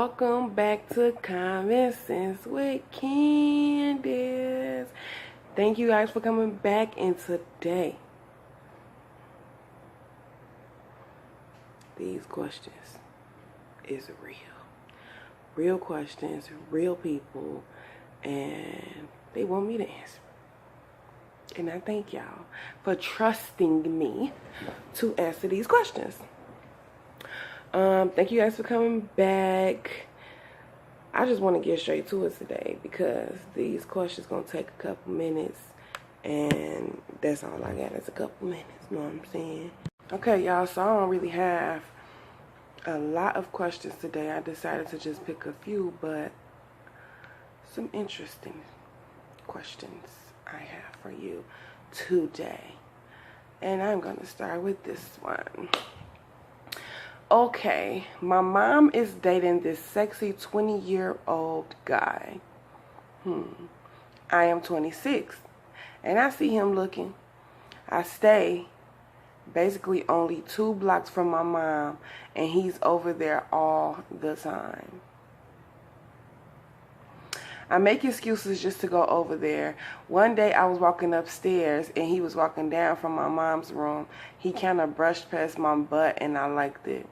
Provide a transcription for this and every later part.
Welcome back to Common Sense with Candise. Thank you guys for coming back, and today these questions is real. Real questions, real people, and they want me to answer. And I thank y'all for trusting me to answer these questions. Thank you guys for coming back. I just want to get straight to it today because these questions gonna take a couple minutes, and that's all I got is a couple minutes. You know what I'm saying? Okay, y'all. So I don't really have a lot of questions today. I decided to just pick a few, but some interesting questions I have for you today, and I'm gonna start with this one. Okay, my mom is dating this sexy 20-year-old guy. I am 26, and I see him looking. I stay basically only 2 blocks from my mom, and he's over there all the time. I make excuses just to go over there. One day I was walking upstairs and he was walking down from my mom's room. He kind of brushed past my butt and I liked it.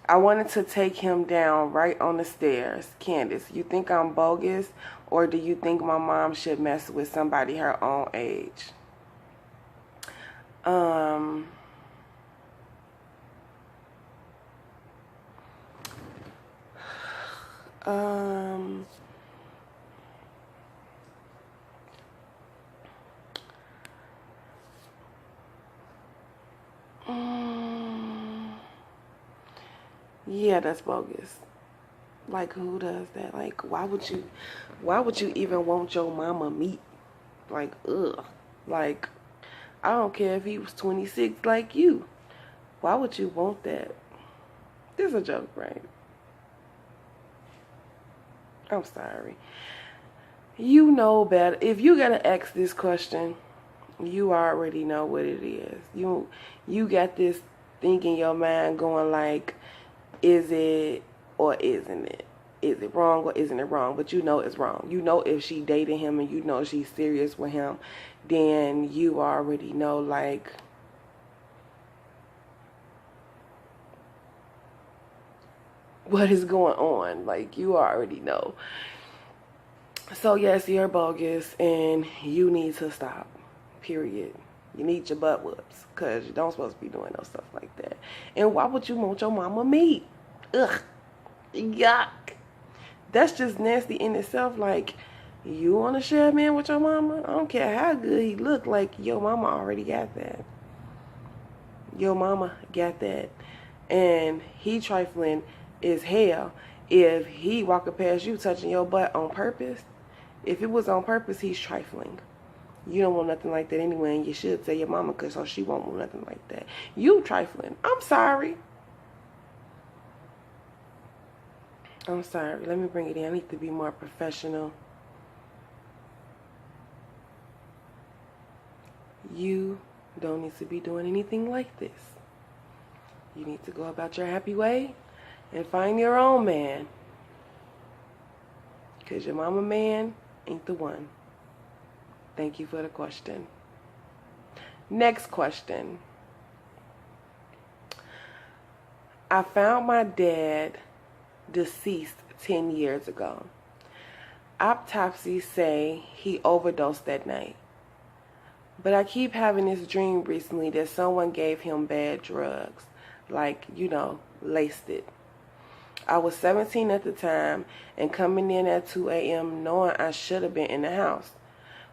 I wanted to take him down right on the stairs. Candise, you think I'm bogus, or do you think my mom should mess with somebody her own age? Yeah, that's bogus. Like, who does that? Like, why would you even want your mama meat? Like, ugh. Like, I don't care if he was 26 like you. Why would you want that? This is a joke, right? I'm sorry. You know better. If you gotta ask this question, you already know what it is. You got this thing in your mind going like, is it or isn't it? Is it wrong or isn't it wrong? But you know it's wrong. You know if she dating him and you know she's serious with him, then you already know like what is going on. Like, you already know. So yes, you're bogus and you need to stop. Period. You need your butt whoops, because you don't supposed to be doing no stuff like that. And why would you want your mama meat? Ugh. Yuck. That's just nasty in itself. Like, you want to share a man with your mama? I don't care how good he look. Like, your mama already got that. Your mama got that. And he trifling as hell. If he walking past you touching your butt on purpose, if it was on purpose, he's trifling. You don't want nothing like that anyway, and you should tell your mama, because so she won't want nothing like that. You trifling. I'm sorry. I'm sorry. Let me bring it in. I need to be more professional. You don't need to be doing anything like this. You need to go about your happy way and find your own man, because your mama man ain't the one. Thank you for the question. Next question. I found my dad deceased 10 years ago. Autopsies say he overdosed that night. But I keep having this dream recently that someone gave him bad drugs. Like, laced it. I was 17 at the time and coming in at 2 a.m. knowing I should have been in the house.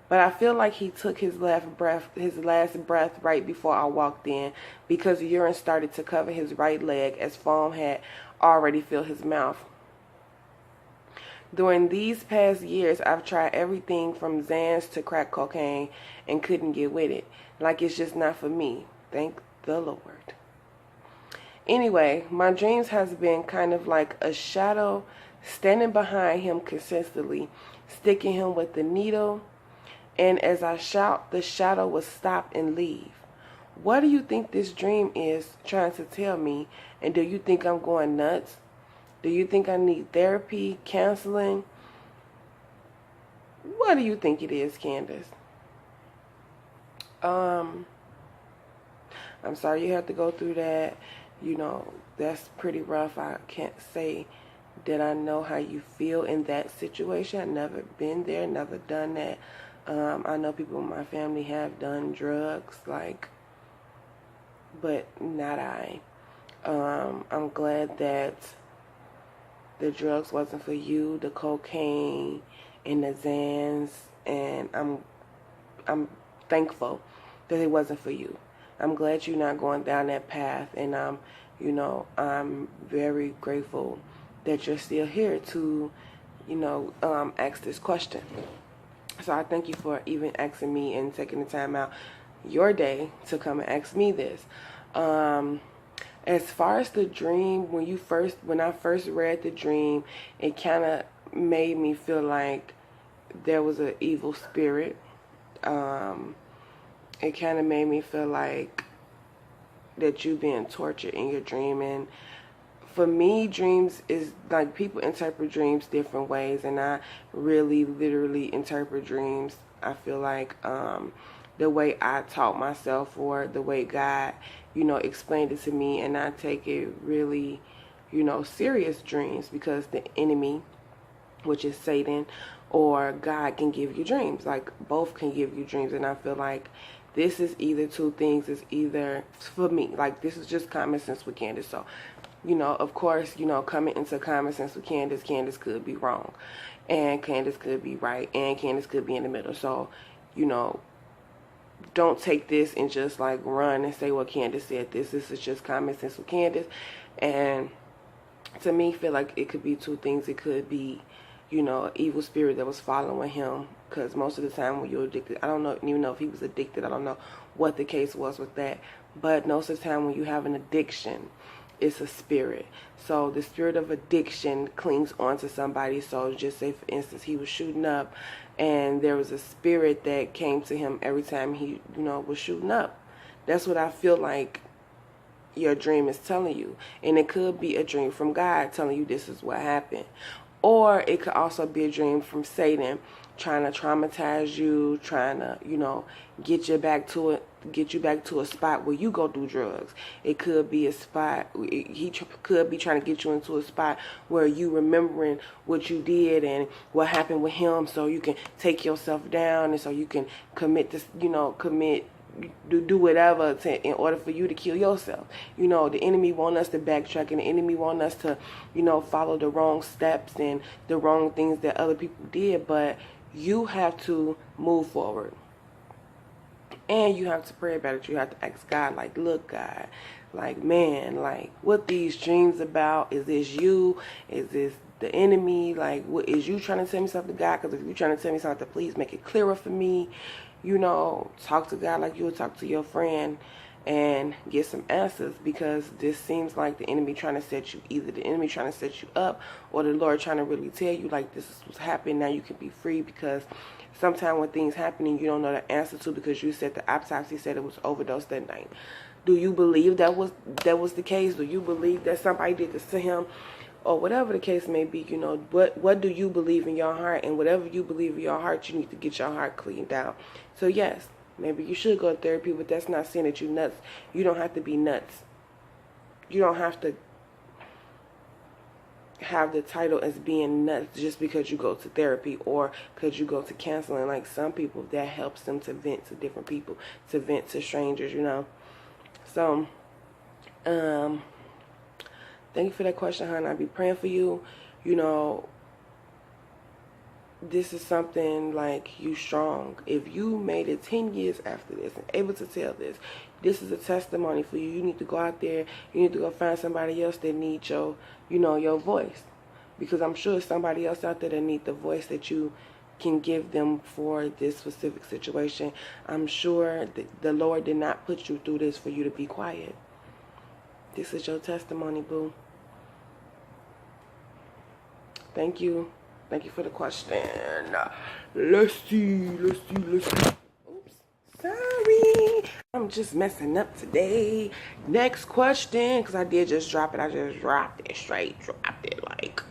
But I feel like he took his last breath right before I walked in, because urine started to cover his right leg as foam had already filled his mouth. During these past years, I've tried everything from Xans to crack cocaine and couldn't get with it. Like, it's just not for me. Thank the Lord. Anyway, my dreams has been kind of like a shadow standing behind him consistently, sticking him with the needle. And as I shout, the shadow will stop and leave. What do you think this dream is trying to tell me? And do you think I'm going nuts? Do you think I need therapy, counseling? What do you think it is, Candace? I'm sorry you have to go through that. You know, that's pretty rough. I can't say that I know how you feel in that situation. I've never been there, never done that. I know people in my family have done drugs, like, but not I. I'm glad that the drugs wasn't for you, the cocaine and the Xans, and I'm thankful that it wasn't for you. I'm glad you're not going down that path, and I'm very grateful that you're still here to, ask this question. So I thank you for even asking me and taking the time out your day to come and ask me this. As far as the dream, when I first read the dream, it kind of made me feel like there was an evil spirit. It kind of made me feel like that you being tortured in your dream. And for me, dreams is like, people interpret dreams different ways, and I really literally interpret dreams. I feel like the way I taught myself, or the way God, explained it to me, and I take it really, serious dreams, because the enemy, which is Satan, or God, can give you dreams. Like, both can give you dreams, and I feel like this is either two things. It's either, for me, like, this is just common sense with Candace. So, of course, coming into common sense with Candace, Candace could be wrong, and Candace could be right, and Candace could be in the middle. So, don't take this and just like run and say, well, Candace said this. This is just common sense with Candace. And to me, feel like it could be two things. It could be, an evil spirit that was following him. Because most of the time when you're addicted, I don't even know if he was addicted. I don't know what the case was with that. But most of the time when you have an addiction, it's a spirit. So the spirit of addiction clings onto somebody. So just say, for instance, he was shooting up, and there was a spirit that came to him every time he, was shooting up. That's what I feel like your dream is telling you. And it could be a dream from God telling you this is what happened. Or it could also be a dream from Satan trying to traumatize you, trying to, get you back to a spot where you go do drugs. It could be a spot, he could be trying to get you into a spot where you remembering what you did and what happened with him, so you can take yourself down, and so you can commit this, do whatever in order for you to kill yourself. The enemy want us to backtrack, and the enemy want us to, follow the wrong steps and the wrong things that other people did. But you have to move forward, and you have to pray about it. You have to ask God, like, look, God, like, man, like, what these dreams about? Is this you? Is this the enemy? Like, what is you trying to tell me something, God? Because if you're trying to tell me something, please make it clearer for me. Talk to God like you would talk to your friend, and get some answers, because this seems like the enemy trying to set you, either the enemy trying to set you up, or the Lord trying to really tell you, like, this is what's happening, now you can be free. Because sometimes when things happen and you don't know the answer to, because you said the autopsy said it was overdose that night. Do you believe that was the case? Do you believe that somebody did this to him? Or whatever the case may be, what do you believe in your heart? And whatever you believe in your heart, you need to get your heart cleaned out. So yes, maybe you should go to therapy, but that's not saying that you're nuts. You don't have to be nuts. You don't have to have the title as being nuts just because you go to therapy or because you go to counseling. Like, some people, that helps them to vent to different people, to vent to strangers, So, thank you for that question, hon. I'll be praying for you. This is something like, you strong. If you made it 10 years after this and able to tell this is a testimony for you. You need to go out there. You need to go find somebody else that needs your, your voice. Because I'm sure there's somebody else out there that needs the voice that you can give them for this specific situation. I'm sure that the Lord did not put you through this for you to be quiet. This is your testimony, boo. Thank you. Thank you for the question. Let's see. Oops. Sorry. I'm just messing up today. Next question, because I did just drop it. I just dropped it, straight dropped it, like.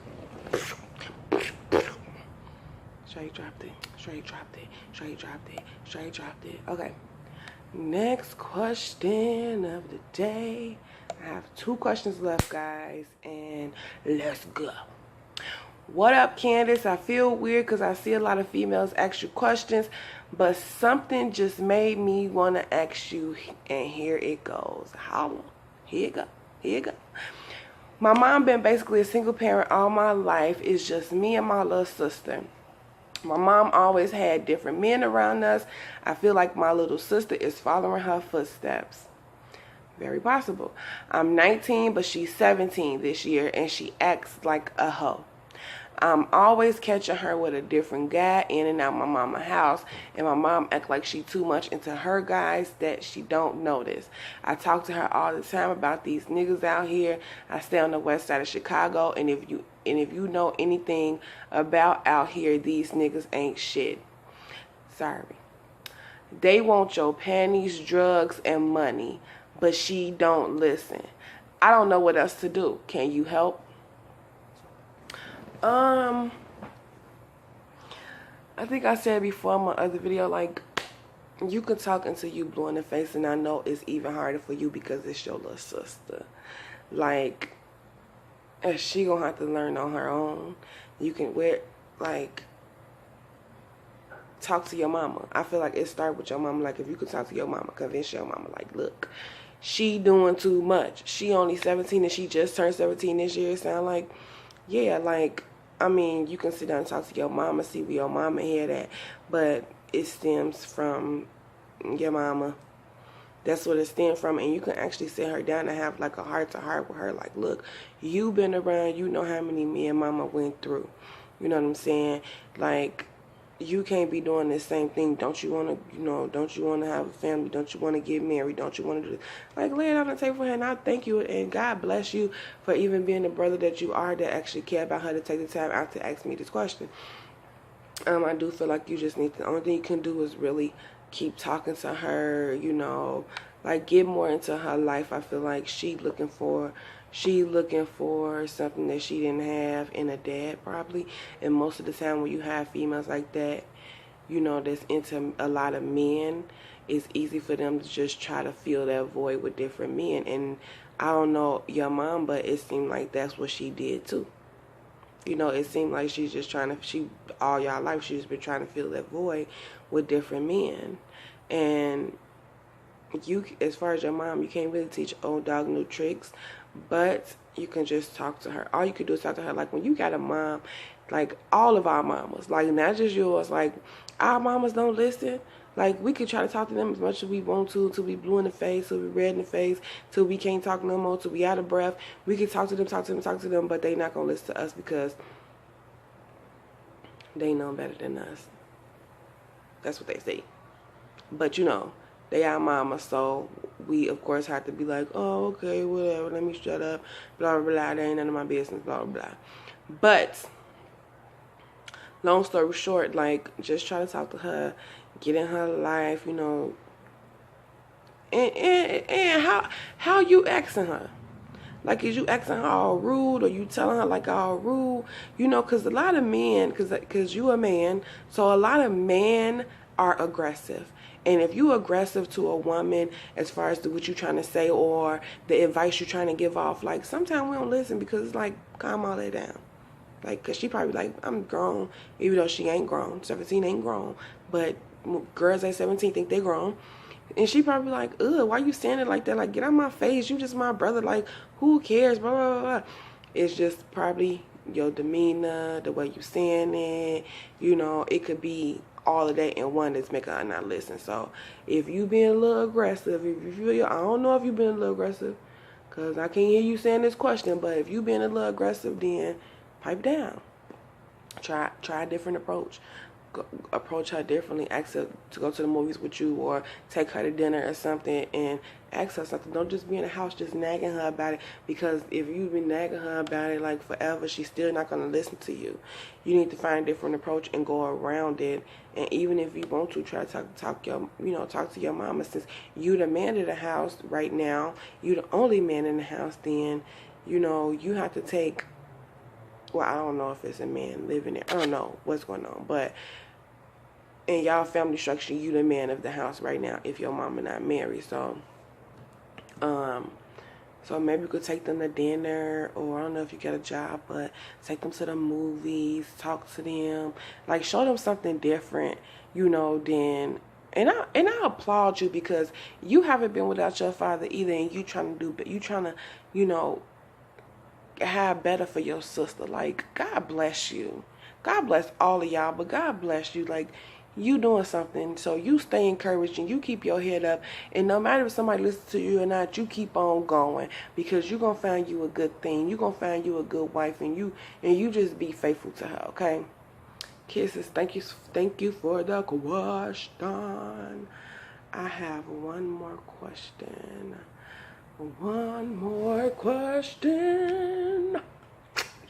Straight dropped it, straight dropped it, straight dropped it, straight dropped it. Okay. Next question of the day. I have 2 questions left, guys, and let's go. What up, Candice? I feel weird because I see a lot of females ask you questions, but something just made me want to ask you, and here it goes. Holla. Here it go. Here it go. My mom been basically a single parent all my life. It's just me and my little sister. My mom always had different men around us. I feel like my little sister is following her footsteps. Very possible. I'm 19, but she's 17 this year, and she acts like a hoe. I'm always catching her with a different guy in and out my mama's house, and my mom act like she too much into her guys that she don't notice. I talk to her all the time about these niggas out here. I stay on the west side of Chicago, and if you know anything about out here, these niggas ain't shit. Sorry. They want your panties, drugs, and money, but she don't listen. I don't know what else to do. Can you help? I think I said before in my other video, like, you can talk until you blue in the face, and I know it's even harder for you because it's your little sister. Like, and she gonna have to learn on her own. You can talk to your mama. I feel like it starts with your mama. Like, if you could talk to your mama, convince your mama, like, look, she doing too much. She only 17 and she just turned 17 this year. It sound like, yeah, like, I mean, you can sit down and talk to your mama, see where your mama head at, but it stems from your mama. That's what it stems from, and you can actually sit her down and have like a heart-to-heart with her. Like, look, you been around, you know how many me and mama went through. You know what I'm saying? Like, you can't be doing the same thing. Don't you want to, don't you want to have a family? Don't you want to get married? Don't you want to do this? Like, lay it on the table for her, and I thank you, and God bless you for even being the brother that you are that actually care about her to take the time out to ask me this question. I do feel like you just need to, the only thing you can do is really keep talking to her, like, get more into her life. I feel like she looking for something that she didn't have in a dad, probably. And most of the time when you have females like that, that's into a lot of men, it's easy for them to just try to fill that void with different men. And I don't know your mom, but it seemed like that's what she did too. It seemed like she's just all y'all life, she's been trying to fill that void with different men. And you, as far as your mom, you can't really teach old dog new tricks, but you can just talk to her. All you can do is talk to her. Like, when you got a mom, like, all of our mamas, like, not just yours, like, our mamas don't listen. Like, we can try to talk to them as much as we want to, till we blue in the face, till we red in the face, till we can't talk no more, till we out of breath. We can talk to them, but they not going to listen to us because they know better than us. That's what they say. But, they are mama, so we, of course, have to be like, oh, okay, whatever, let me shut up, blah, blah, blah, that ain't none of my business, blah, blah, blah. But, long story short, like, just try to talk to her, get in her life, and how you asking her? Like, is you asking her all rude, or you telling her, like, all rude? Because a lot of men, because you a man, so a lot of men are aggressive. And if you aggressive to a woman as far as what you're trying to say or the advice you're trying to give off, like, sometimes we don't listen because it's like, calm all that down. Like, because she probably like, I'm grown, even though she ain't grown. 17 ain't grown. But girls at 17 think they grown. And she probably like, ugh, why you saying it like that? Like, get out my face. You just my brother. Like, who cares? Blah, blah, blah, blah. It's just probably your demeanor, the way you saying it. It could be all of that in one that's making her not listen. So if you being a little aggressive, if you feel, I don't know if you been a little aggressive, because I can't hear you saying this question, but if you being a little aggressive, then pipe down. Try a different approach. Approach her differently. Ask her to go to the movies with you, or take her to dinner or something, and ask her something. Don't just be in the house just nagging her about it, because if you've been nagging her about it like forever, she's still not going to listen to you. You need to find a different approach and go around it. And even if you want to, try to talk to your mama, since you the man of the house right now, you the only man in the house, then you have to take, well, I don't know if it's a man living there, I don't know what's going on, but in y'all family structure, you the man of the house right now if your mama not married. So so maybe you could take them to dinner, or I don't know if you get a job, but take them to the movies, talk to them, like show them something different, than, and I applaud you, because you haven't been without your father either, and you trying to have better for your sister. Like, God bless you. God bless all of y'all, but God bless you. Like, you doing something, so you stay encouraged and you keep your head up, and no matter if somebody listens to you or not, you keep on going, because you're gonna find you a good thing. You're gonna find you a good wife, and you just be faithful to her. Okay, kisses. Thank you for the question. I have one more question.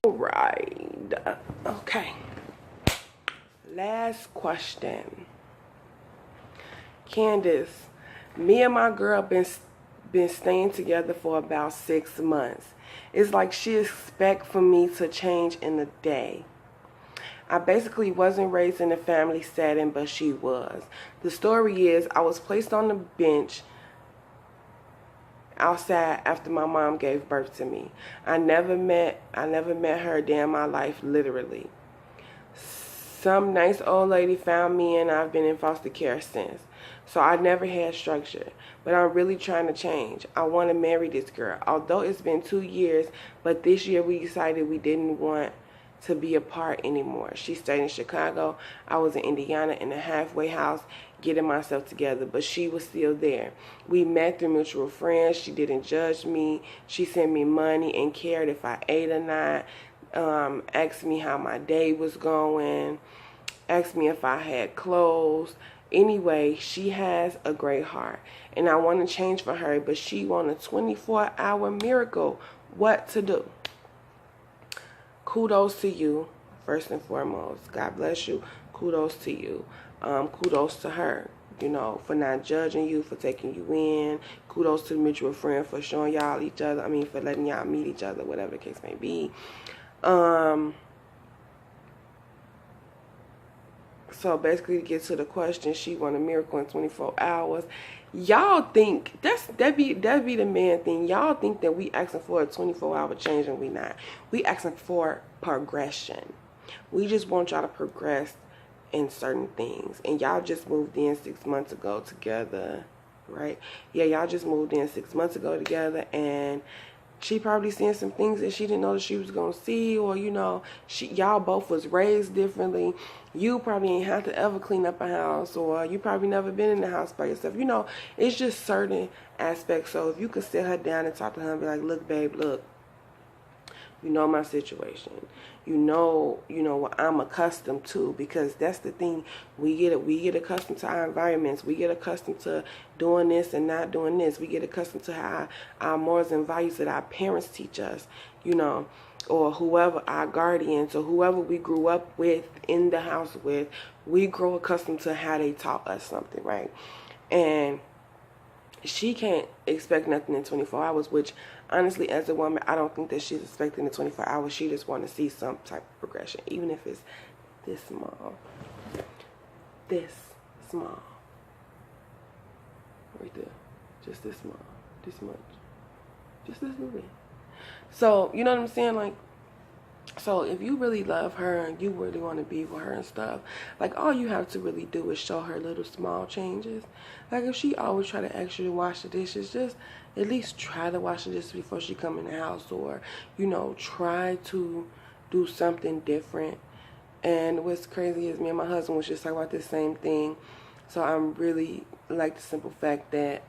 All right. Okay. Last question. Candace, me and my girl been staying together for about 6 months. It's like she expect for me to change in a day. I basically wasn't raised in a family setting, but she was. The story is, I was placed on the bench outside after my mom gave birth to me. I never met her a day in my life, literally. Some nice old lady found me, and I've been in foster care since. So I never had structure, but I'm really trying to change. I want to marry this girl. Although it's been 2 years, but this year we decided we didn't want to be apart anymore. She stayed in Chicago. I was in Indiana in a halfway house getting myself together, but she was still there. We met through mutual friends. She didn't judge me. She sent me money and cared if I ate or not. Asked me how my day was going, asked me if I had clothes. Anyway, she has a great heart, and I want to change for her, but she wants a 24-hour miracle. What to do? Kudos to you, first and foremost. God bless you. Kudos to you. Kudos to her, for not judging you, for taking you in. Kudos to the mutual friend for showing y'all each other. For letting y'all meet each other, whatever the case may be. So basically, to get to the question, she want a miracle in 24 hours. Y'all think that be the man thing. Y'all think that we asking for a 24-hour change, and we not. We asking for progression. We just want y'all to progress in certain things. And y'all just moved in 6 months ago together, right? Yeah, y'all just moved in 6 months ago together, and she probably seeing some things that she didn't know that she was gonna see, or y'all both was raised differently. You probably ain't have to ever clean up a house, or you probably never been in the house by yourself. It's just certain aspects. So if you could sit her down and talk to her and be like, look, babe, look, my situation. What I'm accustomed to, because that's the thing. We get accustomed to our environments. We get accustomed to doing this and not doing this. We get accustomed to how our morals and values that our parents teach us, or whoever, our guardians, or whoever we grew up with in the house with. We grow accustomed to how they taught us something, right? And she can't expect nothing in 24 hours, which honestly, as a woman, I don't think that she's expecting the 24 hours. She just want to see some type of progression, even if it's this small. This small. Right there. Just this small. This much. Just this little bit. So, you know what I'm saying? Like, so if you really love her and you really want to be with her and stuff, like, all you have to really do is show her little small changes. Like, if she always try to ask you to wash the dishes, just at least try to wash the dishes before she come in the house, or try to do something different. And what's crazy is me and my husband was just talking about the same thing. So I'm really like the simple fact that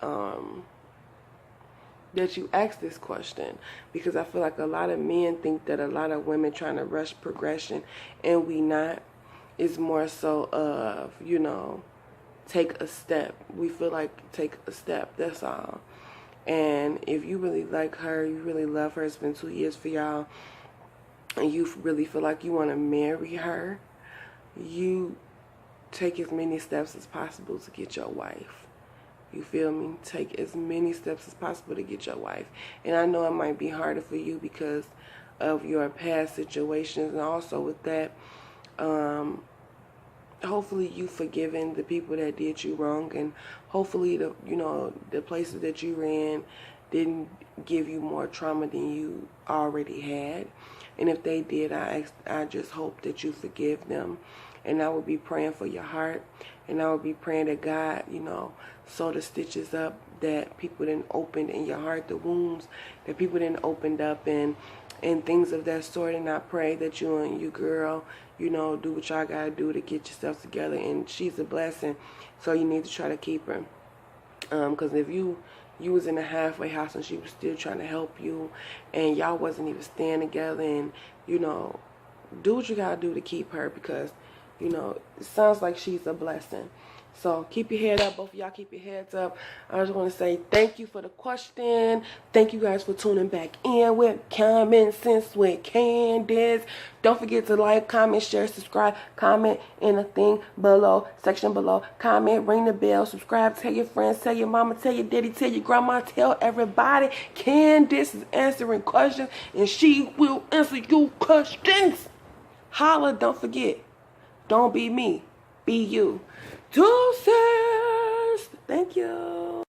that you asked this question, because I feel like a lot of men think that a lot of women trying to rush progression, and we not. It's more so of, you know, take a step. We feel like take a step, that's all. And if you really like her, you really love her, it's been 2 years for y'all, and you really feel like you want to marry her, you take as many steps as possible to get your wife. You feel me? Take as many steps as possible to get your wife. And I know it might be harder for you because of your past situations, and also with that, hopefully you forgiven the people that did you wrong, and hopefully the places that you were in didn't give you more trauma than you already had. And if they did, I just hope that you forgive them. And I would be praying for your heart, and I would be praying that God, sew the stitches up that people didn't open in your heart, the wounds that people didn't opened up, and things of that sort. And I pray that you and your girl, do what y'all gotta do to get yourself together. And she's a blessing, so you need to try to keep her. Because if you was in a halfway house and she was still trying to help you, and y'all wasn't even staying together, and do what you gotta do to keep her, because it sounds like she's a blessing. So keep your head up. Both of y'all keep your heads up. I just want to say thank you for the question. Thank you guys for tuning back in with Common Sense with Candise. Don't forget to like, comment, share, subscribe, comment in the thing below, section below. Comment, ring the bell, subscribe, tell your friends, tell your mama, tell your daddy, tell your grandma, tell everybody. Candise is answering questions, and she will answer your questions. Holla, don't forget. Don't be me. Be you. Deuces. Thank you.